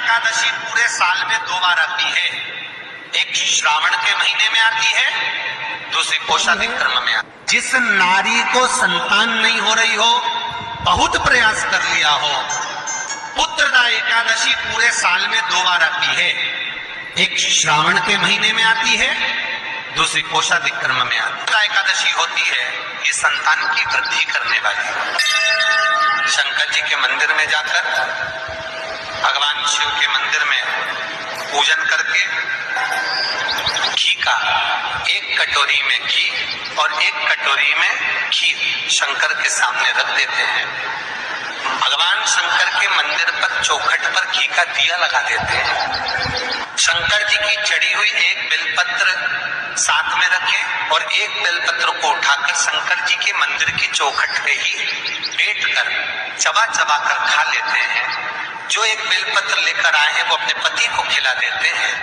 एकादशी पूरे साल में 2 बार आती है। एक श्रावण के महीने में आती है, दूसरी कोषाधिक कर्म में आती है। जिस नारी को संतान नहीं हो रही हो, बहुत प्रयास कर लिया हो, पुत्रदा एकादशी पूरे साल में 2 बार आती है। एक श्रावण के महीने में आती है, दूसरी कोषाधिक कर्म में आती है। एकादशी होती है, ये संतान की वृद्धि करने वाली। शंकर जी के मंदिर में जाकर, भगवान शिव के मंदिर में पूजन करके घी का 1 कटोरी में घी और 1 कटोरी में खीर शंकर के सामने रख देते हैं। भगवान शंकर के मंदिर पर चौखट पर घी का दिया लगा देते हैं। शंकर जी की चढ़ी हुई 1 बेलपत्र साथ में रखें और 1 बेलपत्र को उठाकर शंकर जी के मंदिर की चौखट पे ही बैठ कर चबा चबा कर खा लेते हैं। जो 1 बेलपत्र लेकर आए हैं वो अपने पति को खिला देते हैं।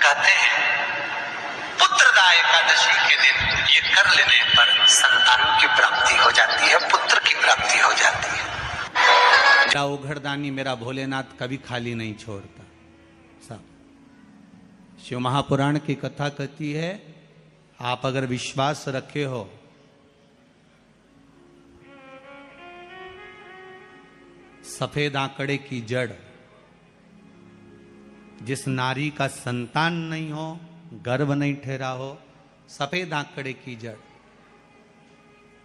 कहते हैं पुत्रदा एकादशी के दिन ये कर लेने पर संतान की प्राप्ति हो जाती है, पुत्र की प्राप्ति हो जाती है। मेरा उघड़दानी मेरा भोलेनाथ कभी खाली नहीं छोड़ता। सब शिव महापुराण की कथा कहती है, आप अगर विश्वास रखे हो सफेद आंकड़े की जड़, जिस नारी का संतान नहीं हो, गर्भ नहीं ठहरा हो, सफेद आंकड़े की जड़,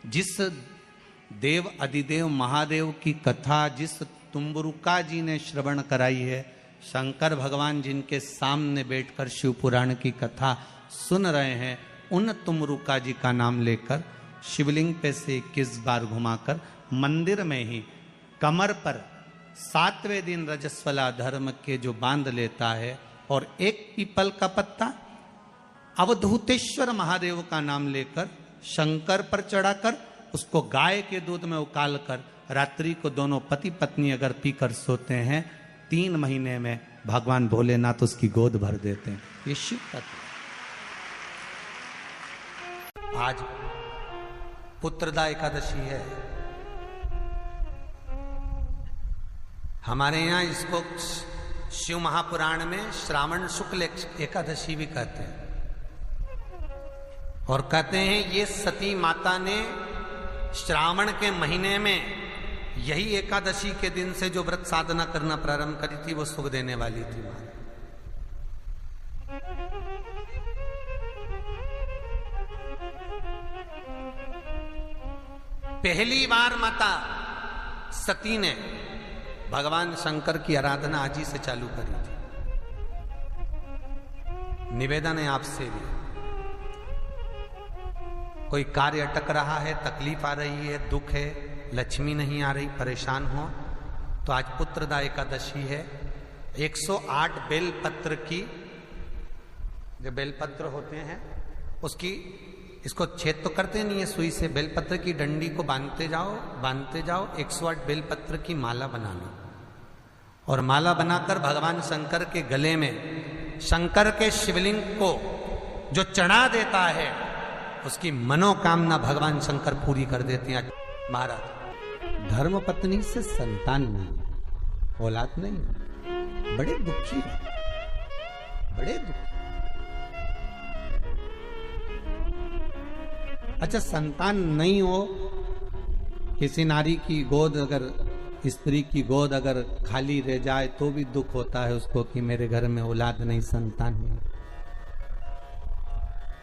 जिस देव अधिदेव महादेव की कथा जिस तुम्बरुका जी ने श्रवण कराई है, शंकर भगवान जिनके सामने बैठकर शिव पुराण की कथा सुन रहे हैं, उन तुमरुका जी का नाम लेकर शिवलिंग पे से 21 बार घुमाकर मंदिर में ही कमर पर 7वें दिन रजस्वला धर्म के जो बांध लेता है और 1 पीपल का पत्ता अवधूतेश्वर महादेव का नाम लेकर शंकर पर चढ़ाकर उसको गाय के दूध में उकाल कर रात्रि को दोनों पति पत्नी अगर पीकर सोते हैं, 3 महीने में भगवान भोलेनाथ उसकी गोद भर देते हैं। ये शिव तत्व। आज पुत्रदा एकादशी है। हमारे यहाँ इसको शिव महापुराण में श्रावण शुक्ल एकादशी भी कहते हैं। और कहते हैं ये सती माता ने श्रावण के महीने में यही एकादशी के दिन से जो व्रत साधना करना प्रारंभ करी थी, वो सुख देने वाली थी। पहली बार माता सती ने भगवान शंकर की आराधना आज ही से चालू करी थी। निवेदन है आपसे भी, कोई कार्य अटक रहा है, तकलीफ आ रही है, दुख है, लक्ष्मी नहीं आ रही, परेशान हो, तो आज पुत्रदा एकादशी है। 108 बेलपत्र की, जो बेलपत्र होते हैं उसकी, इसको छेद तो करते नहीं है सुई से, बेलपत्र की डंडी को बांधते जाओ 108 बेलपत्र की माला बना लो और माला बनाकर भगवान शंकर के गले में शंकर के शिवलिंग को जो चढ़ा देता है, उसकी मनोकामना भगवान शंकर पूरी कर देते हैं। महाराज, धर्म पत्नी से संतान नहीं, औलाद नहीं, बड़े दुखी है, बड़े दुखी। अच्छा, संतान नहीं हो, किसी नारी की गोद अगर, स्त्री की गोद अगर खाली रह जाए तो भी दुख होता है उसको कि मेरे घर में औलाद नहीं, संतान नहीं।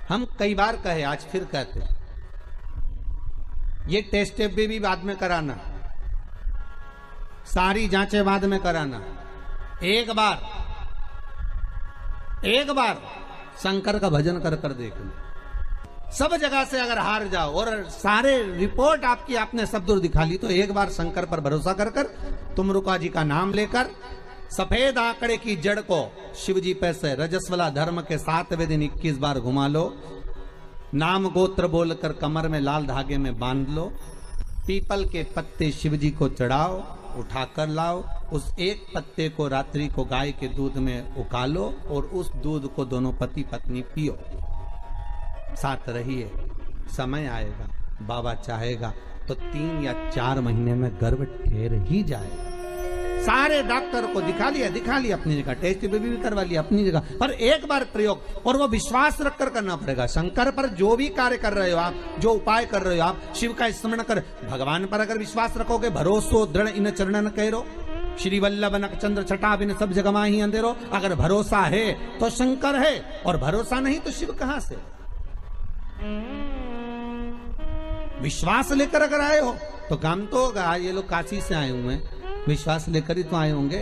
हम कई बार कहे, आज फिर कहते हैं, ये टेस्ट भी बाद में कराना, सारी जांचें बाद में कराना। एक बार शंकर का भजन कर कर देखना। सब जगह से अगर हार जाओ और सारे रिपोर्ट आपकी आपने सब दूर दिखा ली, तो एक बार शंकर पर भरोसा कर कर तुमरुका जी का नाम लेकर सफेद आंकड़े की जड़ को शिव जी पे से रजस्वला धर्म के 7वें दिन 21 बार घुमा लो। नाम गोत्र बोलकर कमर में लाल धागे में बांध लो। पीपल के पत्ते शिव जी को चढ़ाओ, उठाकर लाओ। उस 1 पत्ते को रात्रि को गाय के दूध में उकालो और उस दूध को दोनों पति पत्नी पियो। साथ रहिए, समय आएगा, बाबा चाहेगा तो 3 या 4 महीने में गर्भ ठहर ही जाएगा। सारे डॉक्टर को दिखा लिया अपनी जगह, टेस्ट भी करवा लिया अपनी जगह, पर एक बार प्रयोग, और वो विश्वास रखकर करना पड़ेगा। शंकर पर जो भी कार्य कर रहे हो आप, जो उपाय कर रहे हो आप, शिव का स्मरण कर, भगवान पर अगर विश्वास रखोगे, भरोसो दृढ़ इन चरणन करो, श्री वल्लभ नक चंद्र छटा बिन सब जगह माही अंधेरो। अगर भरोसा है तो शंकर है, और भरोसा नहीं तो शिव कहां से? विश्वास लेकर अगर आए हो तो काम तो होगा। ये लोग काशी से आए हुए हैं, विश्वास लेकर ही तो आए होंगे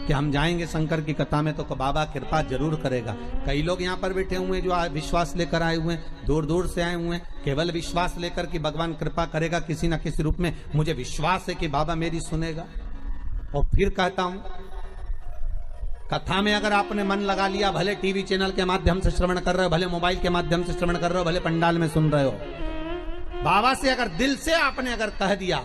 कि हम जाएंगे शंकर की कथा में तो बाबा कृपा जरूर करेगा। कई लोग यहाँ पर बैठे हुए हैं जो विश्वास लेकर आए हुए हैं, दूर दूर से आए हुए हैं, केवल विश्वास लेकर कि भगवान कृपा करेगा किसी न किसी रूप में, मुझे विश्वास है कि बाबा मेरी सुनेगा। और फिर कहता हूं, कथा में अगर आपने मन लगा लिया, भले टीवी चैनल के माध्यम से श्रवण कर रहे हो, भले मोबाइल के माध्यम से श्रवण कर रहे हो, भले पंडाल में सुन रहे हो, बाबा से अगर दिल से आपने अगर कह दिया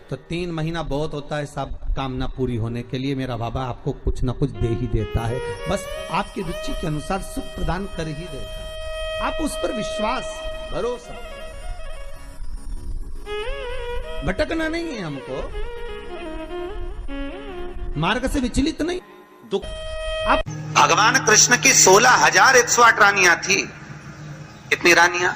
तो 3 महीना बहुत होता है सब कामना पूरी होने के लिए। मेरा बाबा आपको कुछ ना कुछ दे ही देता है, बस आपकी रुचि के अनुसार सुख प्रदान कर ही देता है। आप उस पर विश्वास, भरोसा, भटकना नहीं है हमको, मार्ग से विचलित नहीं। दुख अब भगवान कृष्ण की 16,108 रानियां थी। कितनी रानियां?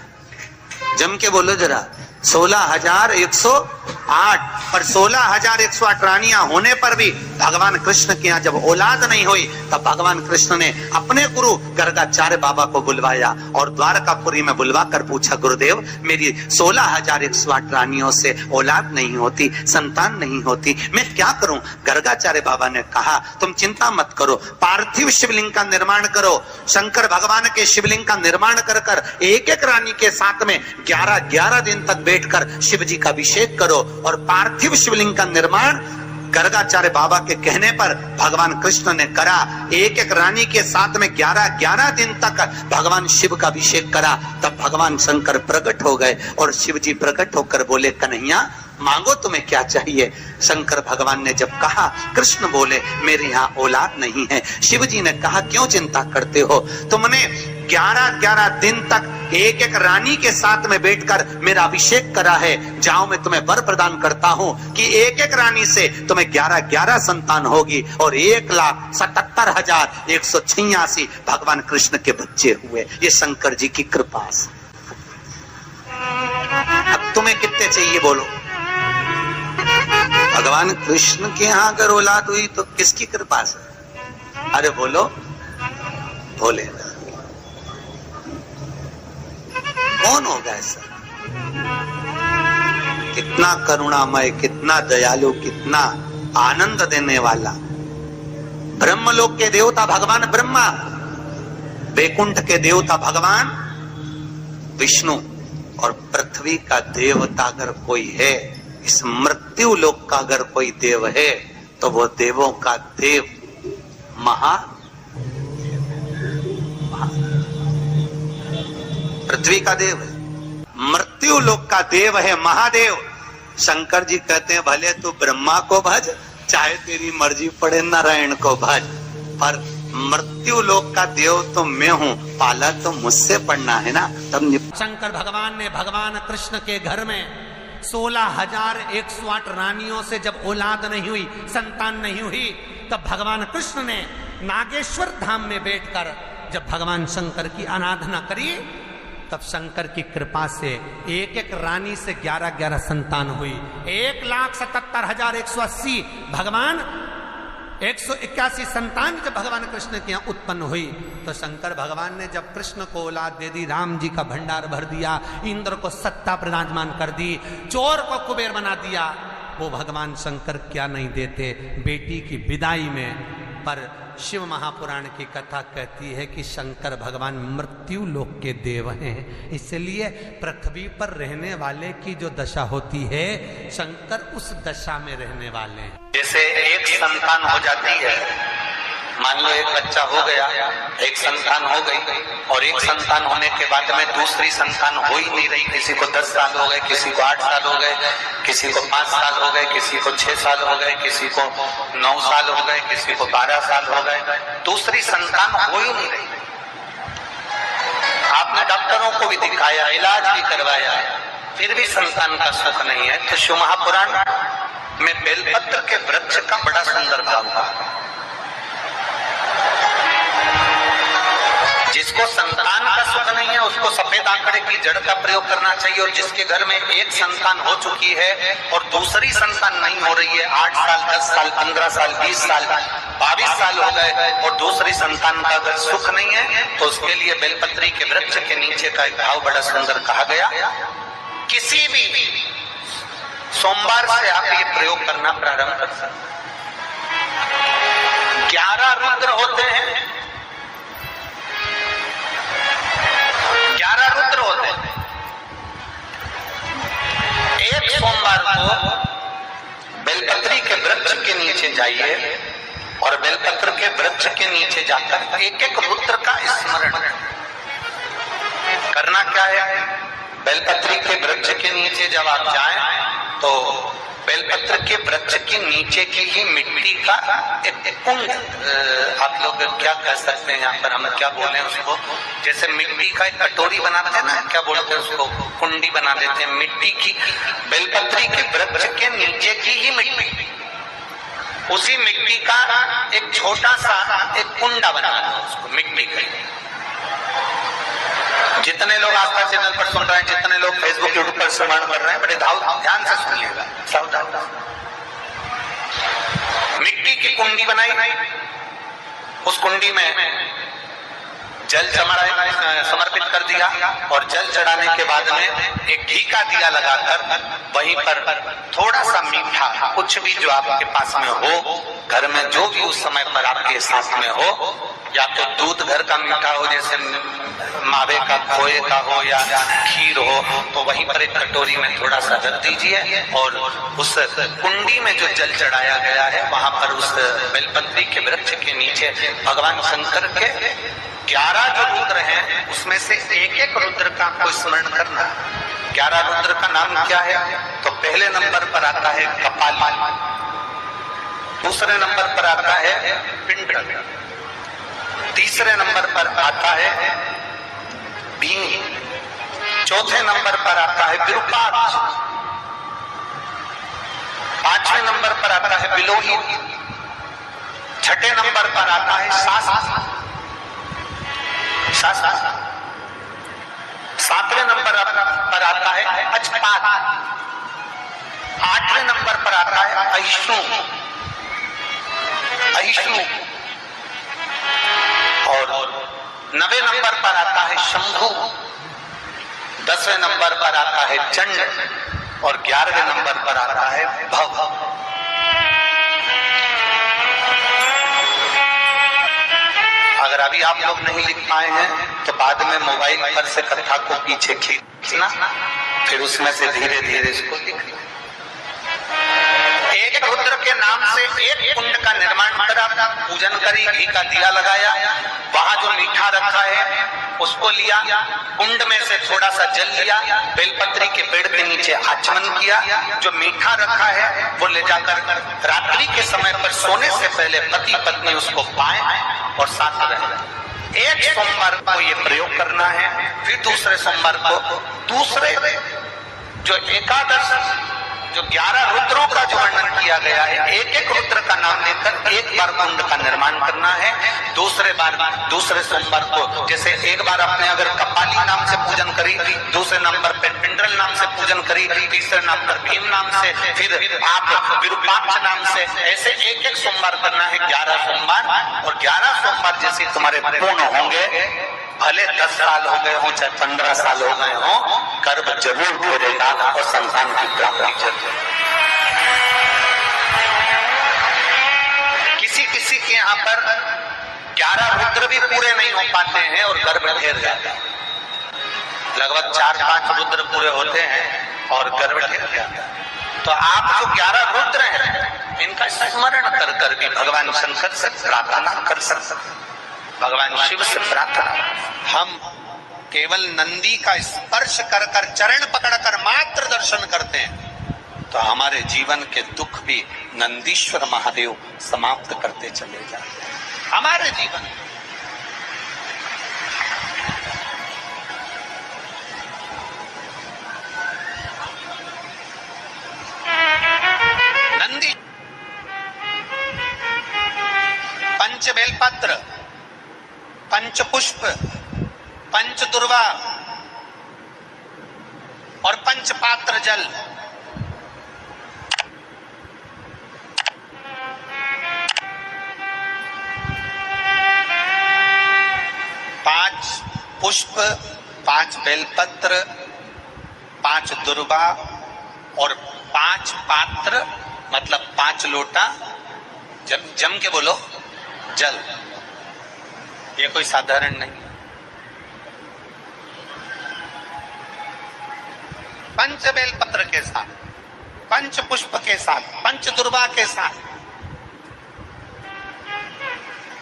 जम के बोलो जरा। 16,108, पर 16,108 रानियां होने पर भी भगवान कृष्ण के यहाँ जब औलाद नहीं हुई, तब भगवान कृष्ण ने अपने गुरु गर्गाचार्य बाबा को बुलवाया और द्वारकापुरी में बुलवा कर पूछा, गुरुदेव मेरी 16,108 रानियों से औलाद नहीं होती, संतान नहीं होती, मैं क्या करूं? गर्गाचार्य बाबा ने कहा, तुम चिंता मत करो, पार्थिव शिवलिंग का निर्माण करो। शंकर भगवान के शिवलिंग का निर्माण कर कर एक एक रानी के साथ में 11 दिन तक बैठकर शिव जी का अभिषेक करो। और पार्थिव शिवलिंग का निर्माण गर्गाचार्य बाबा के कहने पर भगवान कृष्ण ने करा। एक एक रानी के साथ में 11 दिन तक भगवान शिव का अभिषेक करा। तब भगवान शंकर प्रकट हो गए और शिव जी प्रकट होकर बोले, कन्हैया मांगो तुम्हें क्या चाहिए? शंकर भगवान ने जब कहा, कृष्ण बोले मेरे यहाँ औलाद नहीं है। शिव जी ने कहा, क्यों चिंता करते हो? तुमने 11 दिन तक एक एक रानी के साथ में बैठकर मेरा अभिषेक करा है। जाओ मैं तुम्हें वर प्रदान करता हूं कि एक एक रानी से तुम्हें 11 संतान होगी। और 1,77,186 भगवान कृष्ण के बच्चे हुए। ये शंकर जी की कृपा से। अब तुम्हें कितने चाहिए बोलो? भगवान कृष्ण के यहाँ अगर औलाद हुई तो किसकी कृपा से? अरे बोलो, भोले। कौन होगा ऐसा? कितना करुणामय, कितना दयालु, कितना आनंद देने वाला। ब्रह्मलोक के देवता भगवान ब्रह्मा, वैकुंठ के देवता भगवान विष्णु, और पृथ्वी का देवता अगर कोई है, इस मृत्यु लोक का अगर कोई देव है, तो वो देवों का देव पृथ्वी का देव है, मृत्यु लोक का देव है महादेव। शंकर जी कहते हैं, भले तू ब्रह्मा को भज, चाहे तेरी मर्जी पड़े नारायण को भज, पर मृत्यु लोक का देव तो मैं हूँ, पाला तो मुझसे पड़ना है ना। तब शंकर भगवान ने भगवान कृष्ण के घर में 16,108 रानियों से जब औलाद नहीं हुई, संतान नहीं हुई, तब भगवान कृष्ण ने नागेश्वर धाम में बैठकर जब भगवान शंकर की आराधना करी, तब शंकर की कृपा से एक एक रानी से 11 संतान हुई। 1,77,180 भगवान 181 संतान जब भगवान कृष्ण के यहाँ उत्पन्न हुई, तो शंकर भगवान ने जब कृष्ण को औलाद दे दी, राम जी का भंडार भर दिया, इंद्र को सत्ता प्रदान कर दी, चोर को कुबेर बना दिया, वो भगवान शंकर क्या नहीं देते बेटी की विदाई में। पर शिव महापुराण की कथा कहती है कि शंकर भगवान मृत्यु लोक के देव हैं, इसलिए पृथ्वी पर रहने वाले की जो दशा होती है, शंकर उस दशा में रहने वाले हैं। जैसे एक संतान हो जाती है, मान लो एक बच्चा हो गया, एक संतान हो गई, और एक संतान होने के बाद में दूसरी संतान हो ही नहीं रही। किसी को 10 साल हो गए, किसी को 8 साल हो गए, किसी को 5 साल हो गए, किसी को 6 साल हो गए, किसी को 9 साल हो गए, किसी को 12 साल हो गए, दूसरी संतान हो ही नहीं रही। आपने डॉक्टरों को भी दिखाया, इलाज भी करवाया, फिर भी संतान का सुख नहीं है। तो शिव महापुराण में बेलपत्र के वृक्ष का बड़ा सुंदर भाव था। जिसको संतान का सुख नहीं है उसको सफेद आंकड़े की जड़ का प्रयोग करना चाहिए, और जिसके घर में एक संतान हो चुकी है और दूसरी संतान नहीं हो रही है, 8 साल 10 साल 15 साल 20 साल 22 साल हो गए और दूसरी संतान का अगर सुख नहीं है, तो उसके लिए बेलपत्री के वृक्ष के नीचे का एक भाव बड़ा सुंदर कहा गया। किसी भी सोमवार से आप ये प्रयोग करना प्रारंभ कर सकते। 11 रुद्र होते हैं, 11 रुद्र होते हैं। एक सोमवार को बेलपत्री के वृक्ष के नीचे जाइए और बेलपत्र के वृक्ष के नीचे जाकर एक एक रुद्र का स्मरण करना। क्या है? बेलपत्री के वृक्ष के नीचे जब आप जाएं तो बेलपत्र के वृक्ष के नीचे की ही मिट्टी का एक कुंड, आप लोग क्या कह सकते हैं, यहाँ पर हम क्या बोले उसको, जैसे मिट्टी का एक कटोरी बनाते हैं ना, क्या बोलते हैं उसको, कुंडी बना देते हैं मिट्टी की। बेलपत्री के वृक्ष के नीचे की ही मिट्टी, उसी मिट्टी का एक छोटा सा एक कुंडा बना उसको मिट्टी का। जितने लोग आस्था चैनल पर सुन रहे हैं, जितने लोग फेसबुक यूट्यूब पर श्रवण कर रहे हैं, बड़े ध्यान से सुनिएगा, सावधान। मिट्टी की कुंडी बनाई, उस कुंडी में जल समर्पित कर दिया और जल चढ़ाने के बाद में एक घी का दिया लगाकर वहीं पर थोड़ा सा मीठा, कुछ भी जो आपके पास में हो, घर में जो भी उस समय पर आपके साथ में हो, या तो दूध घर का मीठा हो, जैसे मावे का, खोए का हो या खीर हो, तो वहीं पर एक कटोरी में थोड़ा सा रख दीजिए और उस कुंडी में जो जल चढ़ाया गया है वहां पर उस बेलपत्री के वृक्ष के नीचे भगवान शंकर के 11 जो रुद्र हैं उसमें से एक एक रुद्र का आपको स्मरण करना। 11 रुद्र का नाम क्या है? तो पहले नंबर पर आता है कपाली, दूसरे नंबर पर आता है पिंडर, तीसरे नंबर पर आता है भीम, चौथे नंबर पर आता है विरूपाक्ष, पांचवें नंबर पर आता है बिलोहित, छठे नंबर पर आता है सासा, सातवें नंबर पर आता है अजपात, आठवें नंबर पर आता है अहिष्णु, और 9वें नंबर पर आता है शंभु, 10वें नंबर पर आता है चंड और 11वें नंबर पर आता है भव। अगर अभी आप लोग नहीं लिख पाए हैं तो बाद में मोबाइल पर से कथा को पीछे खींचना, फिर उसमें से धीरे धीरे इसको लिखना। एक रुद्र के नाम से एक कुंड का निर्माण करा, पूजन करी, घी का दिया लगाया, वहां जो मीठा रखा है उसको लिया, कुंड में से थोड़ा सा जल लिया, बेलपत्री के पेड़ के नीचे आचमन किया, जो मीठा रखा है वो ले जाकर रात्रि के समय पर सोने से पहले पति पत्नी उसको पाए और साथ रहे। एक सोमवार को ये प्रयोग करना है, फिर दूसरे सोमवार को दूसरे जो एकादश, जो 11 रुद्रों का जो वर्णन किया गया है, एक एक रुद्र का नाम लेकर एक बार कुंड का निर्माण करना है। दूसरे सोमवार को जैसे एक बार आपने अगर कपाली नाम से पूजन करी, दूसरे नंबर पर पिंडरल नाम से पूजन करी, तीसरे नाम पर भीम नाम से, फिर आप विरूपाक्ष नाम से, ऐसे एक एक सोमवार करना है, 11 सोमवार। और 11 सोमवार जैसे तुम्हारे पूर्ण होंगे, भले 10 साल हो गए हो चाहे 15 साल हो गए हो, गर्भ जरूर पूरेगा और संतान की प्राप्ति जरूर। किसी के यहाँ पर 11 रुद्र भी पूरे नहीं हो पाते हैं और गर्भ ढेर जाता है। लगभग 4-5 रुद्र पूरे होते हैं और गर्भ ढेर जाता है। तो आप जो 11 रुद्र हैं इनका स्मरण कर कर भी भगवान शंकर से प्रार्थना कर सकते, भगवान शिव से प्रार्थना। हम केवल नंदी का स्पर्श कर कर, चरण पकड़कर मात्र दर्शन करते हैं तो हमारे जीवन के दुख भी नंदीश्वर महादेव समाप्त करते चले जाते हैं हमारे जीवन। बेलपत्र, पंच पुष्प, पंच दुर्वा और पंच पात्र जल। पांच पुष्प, पांच बेलपत्र, पांच दुर्वा और पांच पात्र मतलब 5 लोटा जम के बोलो जल। ये कोई साधारण नहीं। पंच बेलपत्र के साथ, पंच पुष्प के साथ, पंच दुर्वा के साथ,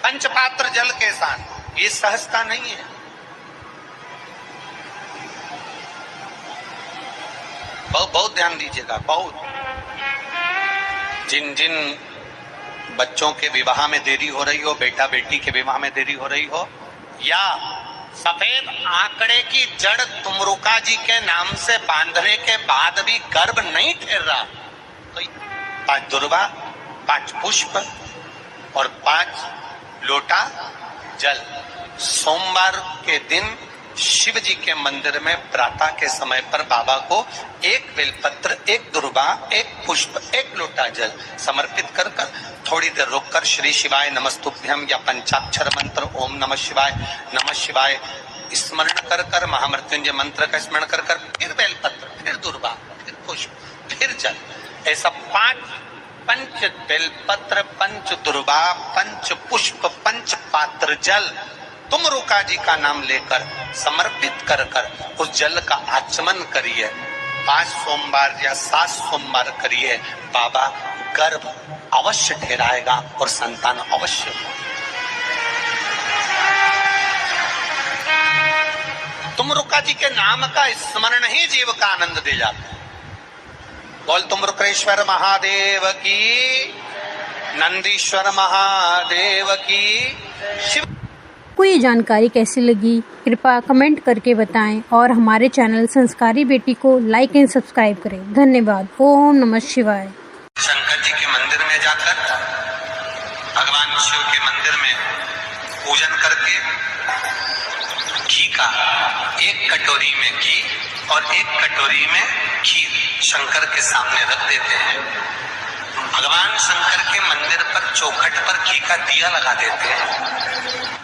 पंच पात्र जल के साथ, ये सहजता नहीं है। बहुत ध्यान दीजिएगा। बहुत जिन जिन बच्चों के विवाह में देरी हो रही हो, बेटा बेटी के विवाह में देरी हो रही हो, या सफेद आंकड़े की जड़ तुमरुका जी के नाम से बांधने के बाद भी गर्भ नहीं ठहर रहा, तो 5 दुर्वा, 5 पुष्प और 5 लोटा जल सोमवार के दिन शिव जी के मंदिर में प्रातः के समय पर बाबा को 1 बेलपत्र, 1 दुर्वा, 1 पुष्प, 1 लोटा जल समर्पित कर कर थोड़ी देर रुककर श्री शिवाय नमस्तुभ्यम या पंचाक्षर मंत्र ओम नमः शिवाय स्मरण कर कर, महामृत्युंजय मंत्र का स्मरण कर कर, फिर बेलपत्र, फिर दुर्वा, फिर पुष्प, फिर जल, ऐसा 5 पंच बेलपत्र, पंच दुर्वा, पंच पुष्प, पंच पात्र जल तुमरुका जी का नाम लेकर समर्पित कर कर उस जल का आचमन करिए। 5 सोमवार या 7 सोमवार करिए, बाबा गर्भ अवश्य ठहराएगा और संतान अवश्य। तुमरुका जी के नाम का स्मरण ही जीव का आनंद दे जाता है। बोल तुमरुकेश्वर महादेव की, नंदीश्वर महादेव की। शिव आपको ये जानकारी कैसी लगी कृपया कमेंट करके बताएं और हमारे चैनल संस्कारी बेटी को लाइक एंड सब्सक्राइब करें। धन्यवाद। ओम नमः शिवाय। शंकर जी के मंदिर में जाकर भगवान शिव के मंदिर में पूजन करके घी का 1 कटोरी में घी और 1 कटोरी में खीर शंकर के सामने रख देते हैं। भगवान शंकर के मंदिर पर चौखट पर घी का दिया लगा देते हैं।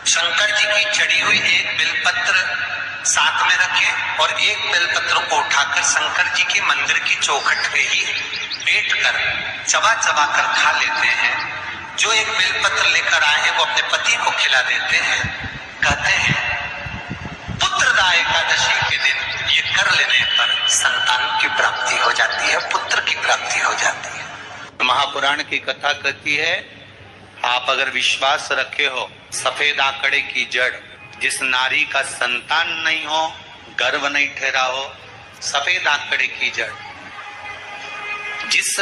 शंकर जी की चढ़ी हुई 1 बेलपत्र साथ में रखें और 1 बेलपत्र को उठाकर शंकर जी के मंदिर की चौखट पे ही बैठ कर चबा चबा कर खा लेते हैं। जो 1 बेलपत्र लेकर आए हैं वो अपने पति को खिला देते हैं। कहते हैं पुत्रदा एकादशी के दिन ये कर लेने पर संतान की प्राप्ति हो जाती है, पुत्र की प्राप्ति हो जाती है। महापुराण की कथा कहती है, आप अगर विश्वास रखे हो, सफेद आंकड़े की जड़, जिस नारी का संतान नहीं हो, गर्भ नहीं ठहरा हो, सफेद आंकड़े की जड़, जिस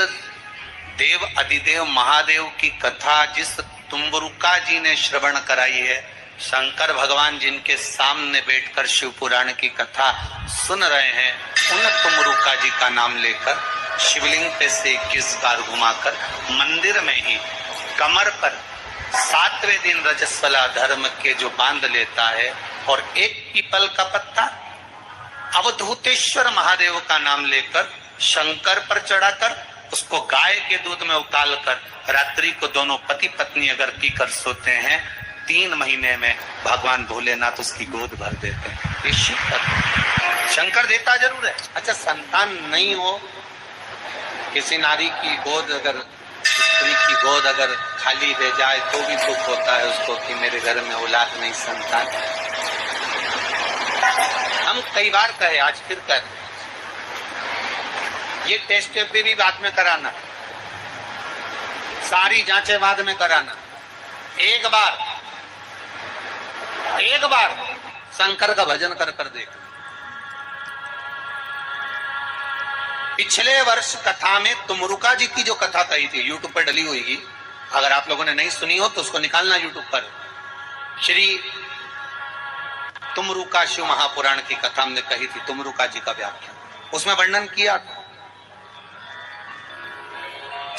देव अधिदेव महादेव की कथा जिस तुमरुका जी ने श्रवण कराई है, शंकर भगवान जिनके सामने बैठकर शिव पुराण की कथा सुन रहे हैं, उन तुमरुका जी का नाम लेकर शिवलिंग पे से 21 बार घुमाकर मंदिर में ही कमर पर 7वें दिन रजस्वला धर्म के जो बांध लेता है और 1 पीपल का पत्ता अवधूतेश्वर महादेव का नाम लेकर शंकर पर चढ़ाकर उसको गाय के दूध में उबाल कर रात्रि को दोनों पति पत्नी अगर पीकर सोते हैं, 3 महीने में भगवान भोलेनाथ उसकी गोद भर देते हैं। ये शंकर देता जरूर है। अच्छा, संतान नहीं हो, किसी नारी की गोद अगर, स्त्री की गोद अगर खाली रह जाए तो भी दुख होता है उसको कि मेरे घर में औलाद नहीं, संतान। हम कई बार कहे, आज फिर कहे, ये टेस्ट भी बाद में कराना, सारी जांचें बाद में कराना। एक बार शंकर का भजन कर कर देख। पिछले वर्ष कथा में तुमरुका जी की जो कथा कही थी, यूट्यूब पर डली हुई, अगर आप लोगों ने नहीं सुनी हो तो उसको निकालना यूट्यूब पर। श्री तुमरुका शिव महापुराण की कथा हमने कही थी, तुमरुका जी का व्याख्यान, उसमें वर्णन किया था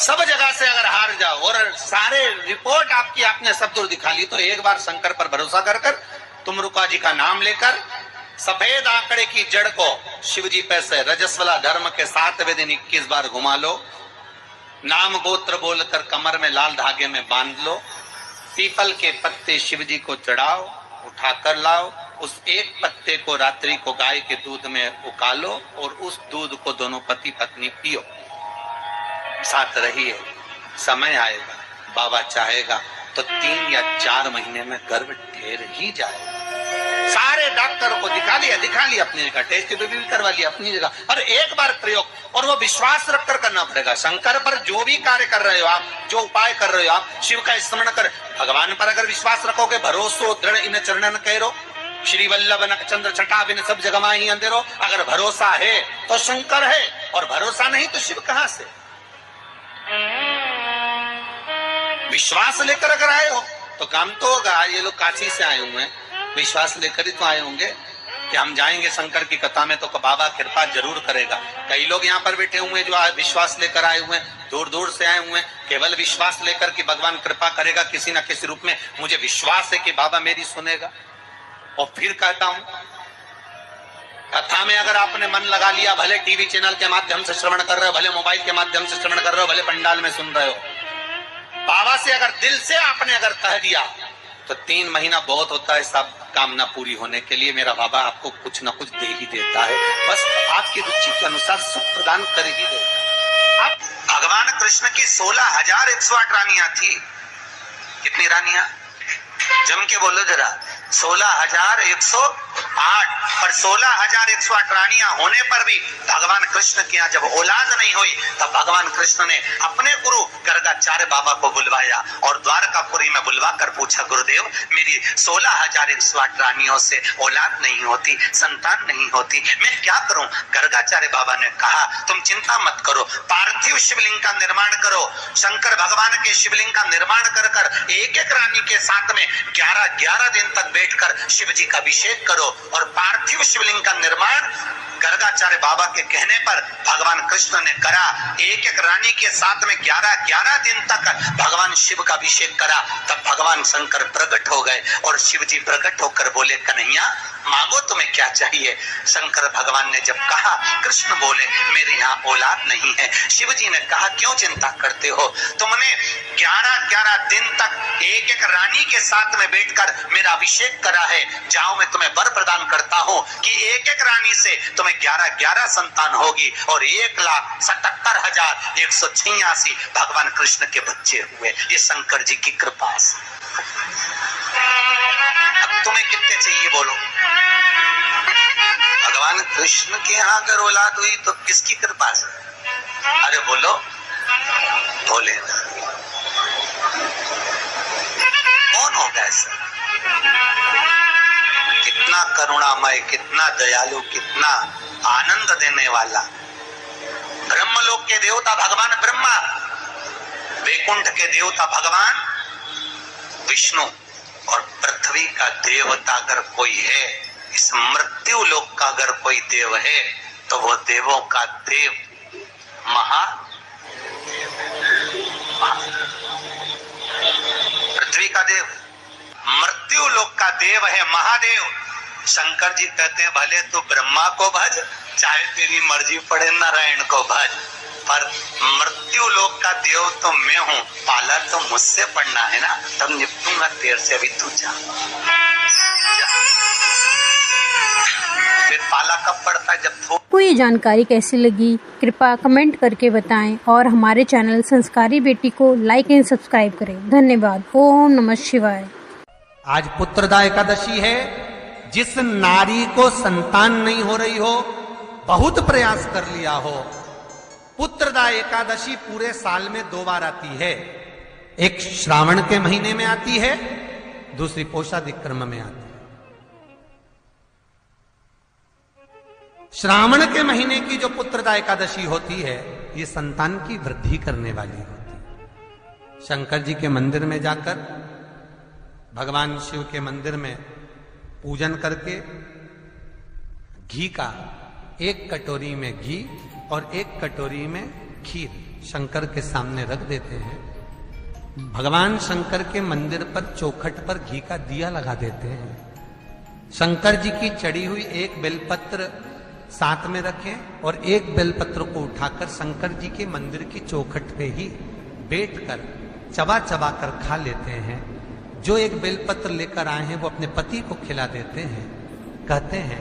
सब जगह से अगर हार जाओ और सारे रिपोर्ट आपकी आपने सब दूर दिखा ली, तो एक बार शंकर पर भरोसा कर तुम रुका जी का नाम लेकर सफेद आंकड़े की जड़ को शिव जी पे से रजस्वला धर्म के 7वें दिन 21 बार घुमा लो। नाम गोत्र बोलकर कमर में लाल धागे में बांध लो। पीपल के पत्ते शिव जी को चढ़ाओ, उठाकर लाओ। उस एक पत्ते को रात्रि को गाय के दूध में उकालो और उस दूध को दोनों पति पत्नी पियो। साथ रहिए, समय आएगा, बाबा चाहेगा तो 3 या 4 महीने में गर्भ ढेर ही जाएगा। सारे डॉक्टर को दिखा लिया अपनी जगह, टेस्ट भी करवा लिया अपनी जगह, और एक बार प्रयोग, और वो विश्वास रखकर करना पड़ेगा। शंकर पर जो भी कार्य कर रहे हो आप, जो उपाय कर रहे हो आप, शिव का स्मरण कर, भगवान पर अगर विश्वास रखोगे, भरोसो दृढ़ इन चरणन करो, श्री वल्लभ नख चंद्र छटा बिन सब जगह माही अंधेरो। अगर भरोसा है तो शंकर है, और भरोसा नहीं तो शिव कहां से। विश्वास लेकर अगर आए हो तो काम तो होगा। ये लोग काशी से आए हुए हैं, विश्वास लेकर ही तो आए होंगे कि हम जाएंगे शंकर की कथा में तो बाबा कृपा जरूर करेगा। कई लोग यहाँ पर बैठे हुए जो विश्वास लेकर आए हुए हैं, दूर दूर से आए हुए हैं, केवल विश्वास लेकर कि भगवान कृपा करेगा किसी न किसी रूप में, मुझे विश्वास है कि बाबा मेरी सुनेगा। और फिर कहता हूं, कथा में अगर आपने मन लगा लिया, भले टीवी चैनल के माध्यम से श्रवण कर रहे हो, भले मोबाइल के माध्यम से श्रवण कर रहे हो, भले पंडाल में सुन रहे हो, बाबा से अगर दिल से आपने अगर कह दिया तो 3 महीना बहुत होता है सब कामना पूरी होने के लिए। मेरा बाबा आपको कुछ ना कुछ दे ही देता है, बस आपकी रुचि के अनुसार सुख प्रदान कर ही देता। अब भगवान कृष्ण की 16,108 रानियां थी। कितनी रानियां? जम के बोलो जरा। 16,108। पर 16,108 रानियां होने पर भी भगवान कृष्ण के यहाँ जब औलाद नहीं हुई, तब भगवान कृष्ण ने अपने गुरु गर्गाचार्य बाबा को बुलवाया और द्वारकापुरी में बुलवाकर पूछा, गुरुदेव मेरी 16,108 रानियों से औलाद नहीं होती, संतान नहीं होती, मैं क्या करूं? गर्गाचार्य बाबा ने कहा, तुम चिंता मत करो, पार्थिव शिवलिंग का निर्माण करो। शंकर भगवान के शिवलिंग का निर्माण कर एक एक रानी के साथ में 11 दिन तक बैठकर शिव जी का अभिषेक करो। और पार्थिव शिवलिंग का निर्माण गर्गाचार्य बाबा के कहने पर भगवान कृष्ण ने करा। एक एक रानी के साथ में 11 दिन तक भगवान शिव का अभिषेक करा। तब भगवान शंकर प्रकट हो गए और शिव जी प्रकट होकर बोले, कन्हैया मांगो तुम्हें क्या चाहिए। शंकर भगवान ने जब कहा, कृष्ण बोले मेरे यहाँ औलाद नहीं है। शिव जी ने कहा, क्यों चिंता करते हो, तुमने 11 दिन तक एक एक रानी के साथ में बैठकर मेरा अभिषेक करा है। जाओ मैं तुम्हें वर प्रदान करता हूँ कि एक एक रानी से तुम्हें 11 संतान होगी और 1,77,186 भगवान कृष्ण के बच्चे हुए। ये शंकर जी की कृपा से। अब तुम्हें कितने चाहिए बोलो? भगवान कृष्ण के यहाँ अगर औलाद हुई तो किसकी कृपा से? अरे बोलो, बोले कौन होगा ऐसा? कितना करुणामय, कितना दयालु, कितना आनंद देने वाला। ब्रह्मलोक के देवता भगवान ब्रह्मा, वैकुंठ के देवता भगवान विष्णु, और पृथ्वी का देवता अगर कोई है, इस मृत्यु लोक का अगर कोई देव है तो वो देवों का देव पृथ्वी का देव, मृत्यु लोक का देव है महादेव। शंकर जी कहते हैं, भले तू ब्रह्मा को भज, चाहे तेरी मर्जी पड़े नारायण को भज, पर मृत्यु लोक का देव तो मैं हूँ, पाला तो मुझसे पड़ना है ना, तब निपटूंगा तेरे से। अभी तू जा। फिर पाला कब पड़ता है? जब आपको ये जानकारी कैसी लगी, कृपया कमेंट करके बताएं और हमारे चैनल संस्कारी बेटी को लाइक एंड सब्सक्राइब करें। धन्यवाद। ओम नमः शिवाय। आज पुत्रदा एकादशी है। जिस नारी को संतान नहीं हो रही हो, बहुत प्रयास कर लिया हो, पुत्रदा एकादशी पूरे साल में 2 बार आती है। एक श्रावण के महीने में आती है, दूसरी पौषाधिक क्रम में आती है। श्रावण के महीने की जो पुत्रदा एकादशी होती है, ये संतान की वृद्धि करने वाली होती है। शंकर जी के मंदिर में जाकर, भगवान शिव के मंदिर में पूजन करके घी का 1 कटोरी में घी और 1 कटोरी में खीर शंकर के सामने रख देते हैं। भगवान शंकर के मंदिर पर चौखट पर घी का दिया लगा देते हैं। शंकर जी की चढ़ी हुई एक बेलपत्र साथ में रखें और एक बेलपत्र को उठाकर शंकर जी के मंदिर की चौखट पे ही बैठकर चबा चबा कर खा लेते हैं। जो एक बेलपत्र लेकर आए हैं वो अपने पति को खिला देते हैं। कहते हैं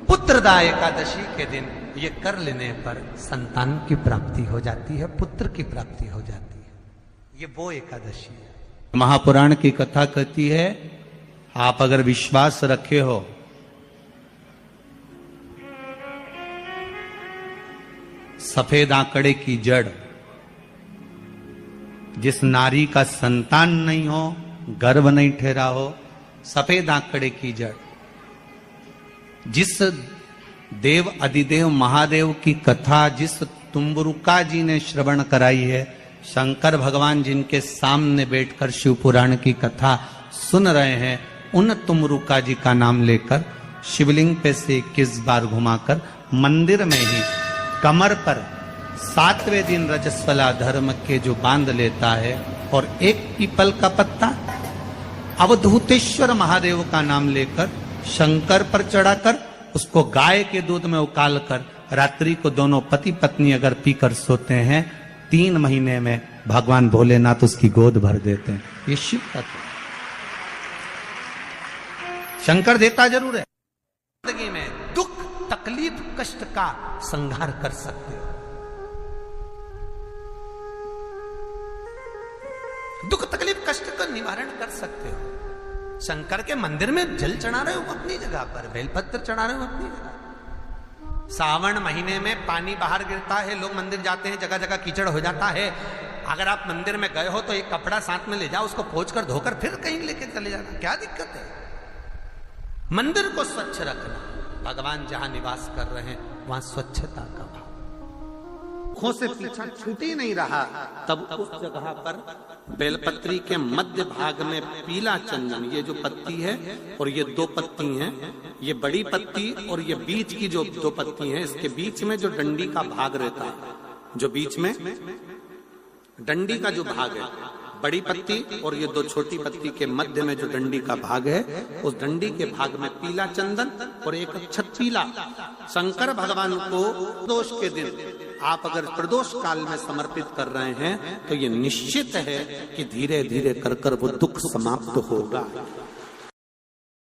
पुत्रदा एकादशी के दिन ये कर लेने पर संतान की प्राप्ति हो जाती है, पुत्र की प्राप्ति हो जाती है। ये वो एकादशी है। महापुराण की कथा कहती है, आप अगर विश्वास रखे हो सफेद आंकड़े की जड़, जिस नारी का संतान नहीं हो, गर्भ नहीं ठहरा हो, सफेद आंकड़े की जड़, जिस देव अधिदेव महादेव की कथा जिस तुम्बरुका जी ने श्रवण कराई है, शंकर भगवान जिनके सामने बैठकर शिव पुराण की कथा सुन रहे हैं, उन तुमरुका जी का नाम लेकर शिवलिंग पे से 21 बार घुमाकर मंदिर में ही कमर पर 7वें दिन रजस्वला धर्म के जो बांध लेता है और एक पीपल का पत्ता अवधूतेश्वर महादेव का नाम लेकर शंकर पर चढ़ाकर उसको गाय के दूध में उकाल कर रात्रि को दोनों पति पत्नी अगर पीकर सोते हैं, 3 महीने में भगवान भोलेनाथ उसकी गोद भर देते हैं। ये शिव तत्व। शंकर देता जरूर है, जिंदगी में दुख तकलीफ कष्ट का संहार कर सकते हो। दुख तकलीफ कष्ट का निवारण कर सकते हो। शंकर के मंदिर में जल चढ़ा रहे हो अपनी जगह पर, बेलपत्र चढ़ा रहे हो अपनी जगह। सावन महीने में पानी बाहर गिरता है, लोग मंदिर जाते हैं, जगह जगह कीचड़ हो जाता है। अगर आप मंदिर में गए हो तो एक कपड़ा साथ में ले जाओ, उसको पोंछ कर धोकर फिर कहीं लेके चले जाना, क्या दिक्कत है। मंदिर को स्वच्छ रखना, भगवान जहां निवास कर रहे हैं वहां स्वच्छता का भाव, आंखों से पीछा छूट ही नहीं रहा, तब उस जगह पर बेलपत्री के मध्य भाग में पीला चंदन, ये जो पत्ती है और ये 2 पत्ती हैं, ये बड़ी पत्ती और ये बीच की जो 2 पत्ती हैं, इसके बीच में जो डंडी का भाग रहता है, जो बीच में डंडी का जो भाग है, बड़ी पत्ती और ये 2 छोटी पत्ती के मध्य में जो डंडी का भाग है, उस डंडी के भाग में पीला चंदन और एक अक्षत पीला। शंकर भगवान को प्रदोष के दिन आप अगर प्रदोष काल में समर्पित कर रहे हैं तो ये निश्चित है कि धीरे धीरे कर वो दुख समाप्त होगा।